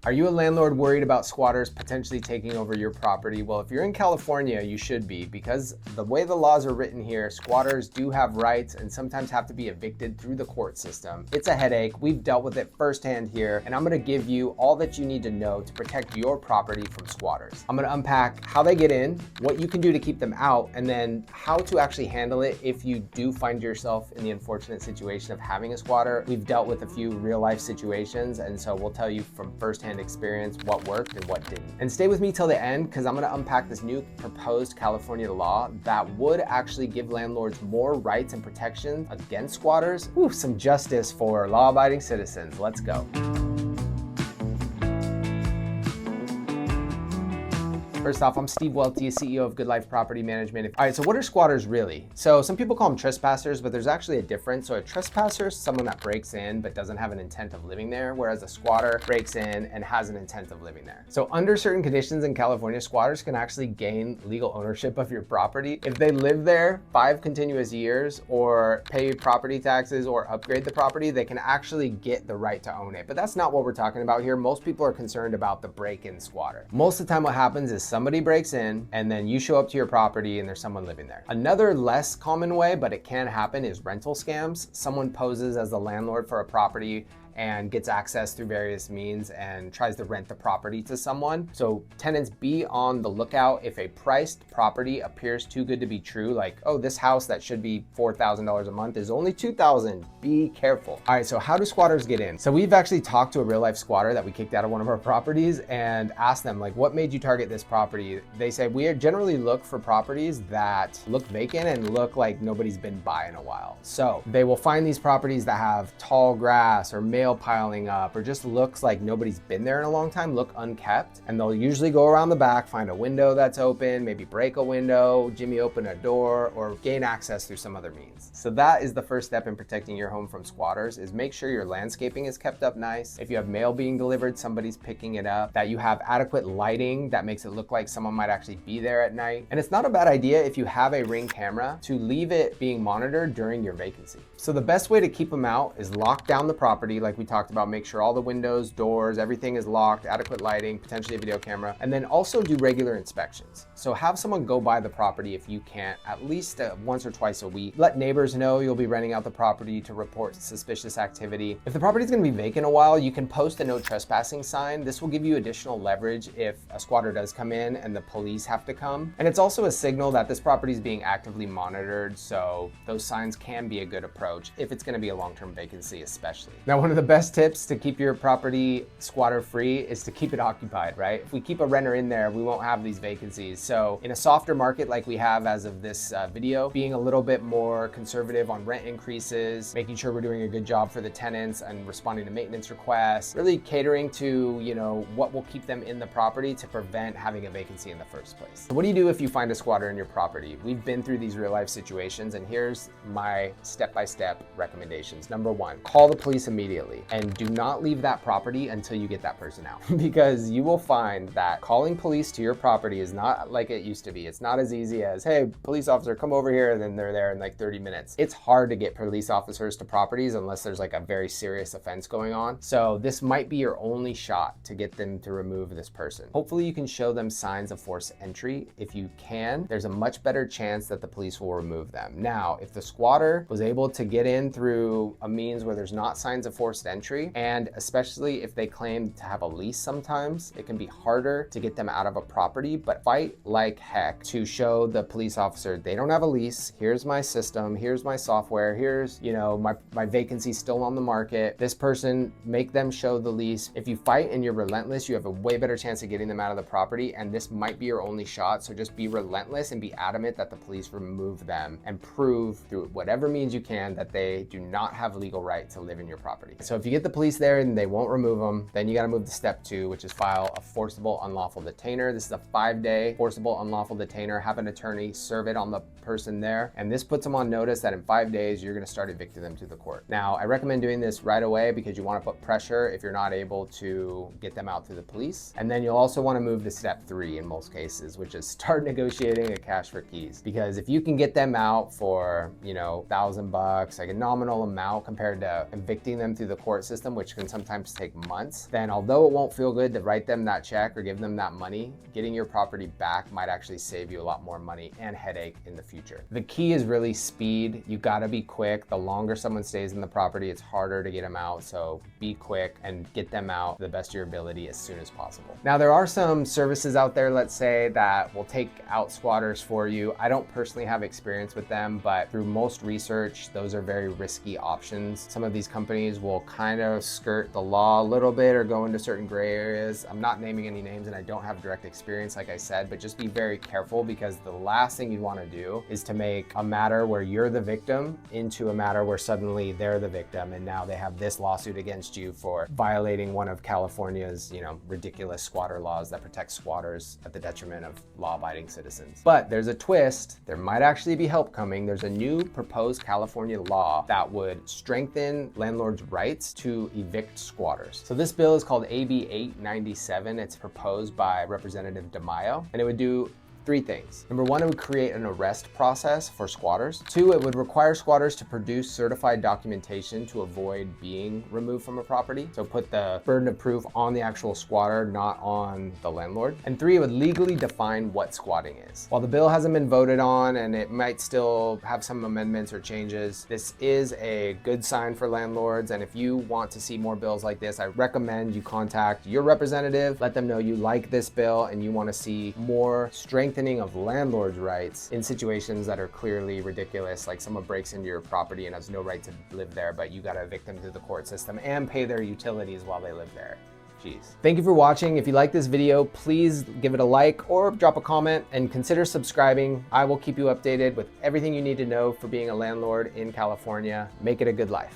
Are you a landlord worried about squatters potentially taking over your property? Well, if you're in California, you should be, because the way the laws are written here, squatters do have rights and sometimes have to be evicted through the court system. It's a headache. We've dealt with it firsthand here, and I'm gonna give you all that you need to know to protect your property from squatters. I'm gonna unpack how they get in, what you can do to keep them out, and then how to actually handle it if you do find yourself in the unfortunate situation of having a squatter. We've dealt with a few real life situations, and so we'll tell you from firsthand experience what worked and what didn't. And stay with me till the end, because I'm gonna unpack this new proposed California law that would actually give landlords more rights and protections against squatters. Ooh, some justice for law-abiding citizens. Let's go. First off, I'm Steve Welty, CEO of Good Life Property Management. All right, so what are squatters really? So some people call them trespassers, but there's actually a difference. So a trespasser is someone that breaks in but doesn't have an intent of living there, whereas a squatter breaks in and has an intent of living there. So under certain conditions in California, squatters can actually gain legal ownership of your property. If they live there 5 continuous years or pay property taxes or upgrade the property, they can actually get the right to own it. But that's not what we're talking about here. Most people are concerned about the break-in squatter. Most of the time what happens is somebody breaks in and then you show up to your property and there's someone living there. Another less common way, but it can happen, is rental scams. Someone poses as the landlord for a property and gets access through various means and tries to rent the property to someone. So tenants, be on the lookout if a priced property appears too good to be true, like, oh, this house that should be $4,000 a month is only $2,000. Be careful. All right, so how do squatters get in? So we've actually talked to a real life squatter that we kicked out of one of our properties and asked them, like, what made you target this property? They say, we generally look for properties that look vacant and look like nobody's been by in a while. So they will find these properties that have tall grass or mail piling up, or just looks like nobody's been there in a long time, look unkept, and they'll usually go around the back, find a window that's open, maybe break a window, jimmy open a door, or gain access through some other means. So that is the first step in protecting your home from squatters, is make sure your landscaping is kept up nice. If you have mail being delivered, somebody's picking it up, that you have adequate lighting that makes it look like someone might actually be there at night. And it's not a bad idea, if you have a Ring camera, to leave it being monitored during your vacancy. So the best way to keep them out is lock down the property, like we talked about. Make sure all the windows, doors, everything is locked, adequate lighting, potentially a video camera, and then also do regular inspections. So have someone go by the property if you can't, at least once or twice a week. Let neighbors know you'll be renting out the property to report suspicious activity. If the property is going to be vacant a while, you can post a no trespassing sign. This will give you additional leverage if a squatter does come in and the police have to come. And it's also a signal that this property is being actively monitored, so those signs can be a good approach if it's going to be a long-term vacancy especially. Now, one of the best tips to keep your property squatter free is to keep it occupied, right? If we keep a renter in there, we won't have these vacancies. So in a softer market like we have as of this video, being a little bit more conservative on rent increases, making sure we're doing a good job for the tenants and responding to maintenance requests, really catering to, you know, what will keep them in the property to prevent having a vacancy in the first place. So what do you do if you find a squatter in your property? We've been through these real life situations, and here's my step-by-step recommendations. Number 1, call the police immediately, and do not leave that property until you get that person out, because you will find that calling police to your property is not like it used to be. It's not as easy as, hey, police officer, come over here, and then they're there in like 30 minutes. It's hard to get police officers to properties unless there's like a very serious offense going on. So this might be your only shot to get them to remove this person. Hopefully you can show them signs of forced entry. If you can, there's a much better chance that the police will remove them. Now, if the squatter was able to get in through a means where there's not signs of forced entry, and especially if they claim to have a lease, sometimes it can be harder to get them out of a property, but fight like heck to show the police officer they don't have a lease, here's my system, here's my software, here's, you know, my vacancy still on the market, this person, make them show the lease. If you fight and you're relentless, you have a way better chance of getting them out of the property, and this might be your only shot. So just be relentless and be adamant that the police remove them, and prove through whatever means you can that they do not have legal right to live in your property. So if you get the police there and they won't remove them, then you got to move to step 2, which is file a forcible unlawful detainer. This is a 5-day forcible unlawful detainer. Have an attorney serve it on the person there, and this puts them on notice that in 5 days you're going to start evicting them to the court. Now, I recommend doing this right away because you want to put pressure if you're not able to get them out through the police. And then you'll also want to move to step 3 in most cases, which is start negotiating a cash for keys. Because if you can get them out for, you know, $1,000, like a nominal amount compared to evicting them through the court system, which can sometimes take months, then although it won't feel good to write them that check or give them that money, getting your property back might actually save you a lot more money and headache in the future. The key is really speed. You gotta be quick. The longer someone stays in the property, it's harder to get them out. So be quick and get them out to the best of your ability as soon as possible. Now, there are some services out there, let's say, that will take out squatters for you. I don't personally have experience with them, but through most research, those are very risky options. Some of these companies will kind of skirt the law a little bit or go into certain gray areas. I'm not naming any names and I don't have direct experience, like I said, but just be very careful, because the last thing you want to do is to make a matter where you're the victim into a matter where suddenly they're the victim and now they have this lawsuit against you for violating one of California's, ridiculous squatter laws that protect squatters at the detriment of law-abiding citizens. But there's a twist. There might actually be help coming. There's a new proposed California law that would strengthen landlords' rights to evict squatters. So this bill is called AB 897. It's proposed by Representative DeMaio, and it would do three things. Number one, it would create an arrest process for squatters. Two, it would require squatters to produce certified documentation to avoid being removed from a property. So put the burden of proof on the actual squatter, not on the landlord. And three, it would legally define what squatting is. While the bill hasn't been voted on and it might still have some amendments or changes, this is a good sign for landlords. And if you want to see more bills like this, I recommend you contact your representative, let them know you like this bill and you want to see more strengthening of landlords' rights in situations that are clearly ridiculous, like someone breaks into your property and has no right to live there, but you got to evict them through the court system and pay their utilities while they live there. Jeez. Thank you for watching. If you like this video, please give it a like or drop a comment and consider subscribing. I will keep you updated with everything you need to know for being a landlord in California. Make it a good life.